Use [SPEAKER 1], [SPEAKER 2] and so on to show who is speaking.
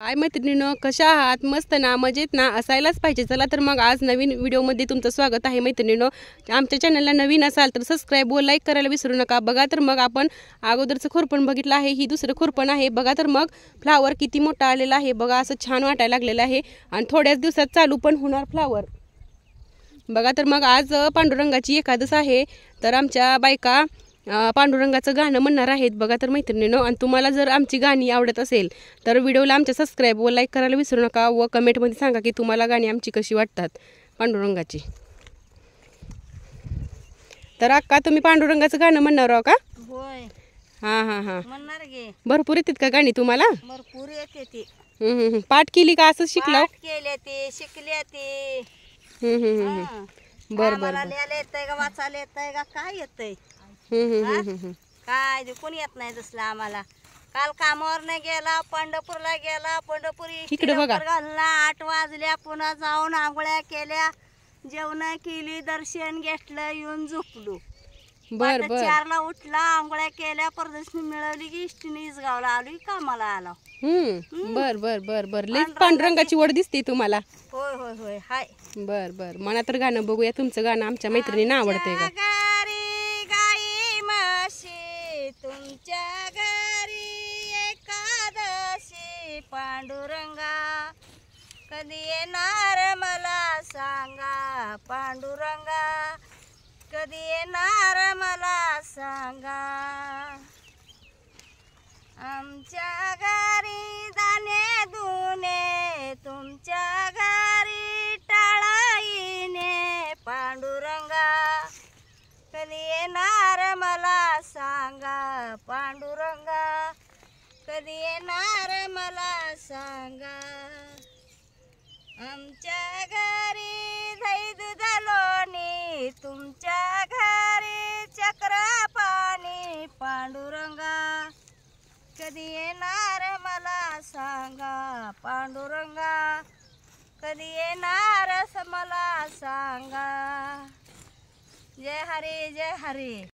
[SPEAKER 1] हाय मैत्रिणींनो, कशा आहात? मस्त ना, मजेत ना? असायलाच पाहिजे. चला तर मग आज नवीन व्हिडिओमध्ये तुमचं स्वागत आहे मैत्रिणींनो. आमच्या चॅनलला नवीन असाल तर सबस्क्राईब व लाईक करायला विसरू नका. बघा तर मग आपण अगोदरचं खुरपण बघितलं आहे, ही दुसरं खुरपण आहे. बघा तर मग फ्लावर किती मोठा आलेला आहे. बघा असं छान वाटायला लागलेलं आहे आणि थोड्याच दिवसात चालू पण होणार फ्लावर. बघा तर मग आज पांडुरंगाची एकादश आहे, तर आमच्या बायका पांडुरंगाचं गाणं म्हणणार आहेत. बघा तर मैत्रिणींनो, आणि तुम्हाला जर आमची गाणी आवडत असेल तर व्हिडिओला आमच्या सबस्क्राईब व लाईक करायला विसरू नका व कमेंटमध्ये सांगा की तुम्हाला गाणी आमची कशी वाटतात पांडुरंगाची. तर अक्का, तुम्ही पांडुरंगाचं गाणं म्हणणार आहो का?
[SPEAKER 2] होय,
[SPEAKER 1] हां हां हां.
[SPEAKER 2] म्हणणार गे.
[SPEAKER 1] भरपूर येतात का गाणी तुम्हाला?
[SPEAKER 2] भरपूर येते ती.
[SPEAKER 1] पाठ केली का असं शिकला?
[SPEAKER 2] पाठ केले ते, शिकले ते.
[SPEAKER 1] बरं बरं
[SPEAKER 2] आम्हाला
[SPEAKER 1] बरं.
[SPEAKER 2] लिहायला येतंय का, वाचायला येतंय का, काय येतंय?
[SPEAKER 1] हम्म.
[SPEAKER 2] काय ते कोणी येत नाही तसलं आम्हाला. काल कामावर नाही गेला, पंढरपूरला गेला, पंढरपुरी
[SPEAKER 1] इकडे बघा.
[SPEAKER 2] घालला. 8 वाजल्या, पुन्हा जाऊन आंघोळ्या केल्या, जेवण केली, दर्शन घेतलं, येऊन झोपलो.
[SPEAKER 1] बर बर
[SPEAKER 2] 4ला उठला, आंघोळ्या केल्या, परदेशनी मिळवली की इष्टीने इसगावला आलो, कामाला आलो.
[SPEAKER 1] बर बर बर बर. लई पांडुरंगाची वड दिसते तुम्हाला.
[SPEAKER 2] होय होय होय, हाय.
[SPEAKER 1] बर बर, म्हणा तर गाणं बघूया. तुमचं गाणं आमच्या मैत्रिणींना आवडतंय का?
[SPEAKER 2] घरी गाई म्हशी, तुमच्या घरी एकादशी, पांडुरंगा कधी येणार मला सांगा, पांडुरंगा कधी येणार मला सांगा. आमच्या घरी दाणे दुने, तुमच्या घरी टाळाईने, पांडुरंगा कधी येणार मला सांगा, पांडुरंगा कधी येणार मला सांगा. आमच्या घरी दही दूध लोणी, तुमच्या घरी चक्र पाणी, पांडुरंगा कधी येणार मला सांगा, पांडुरंगा कधी येणार मला सांगा. जय हरी जय हरी.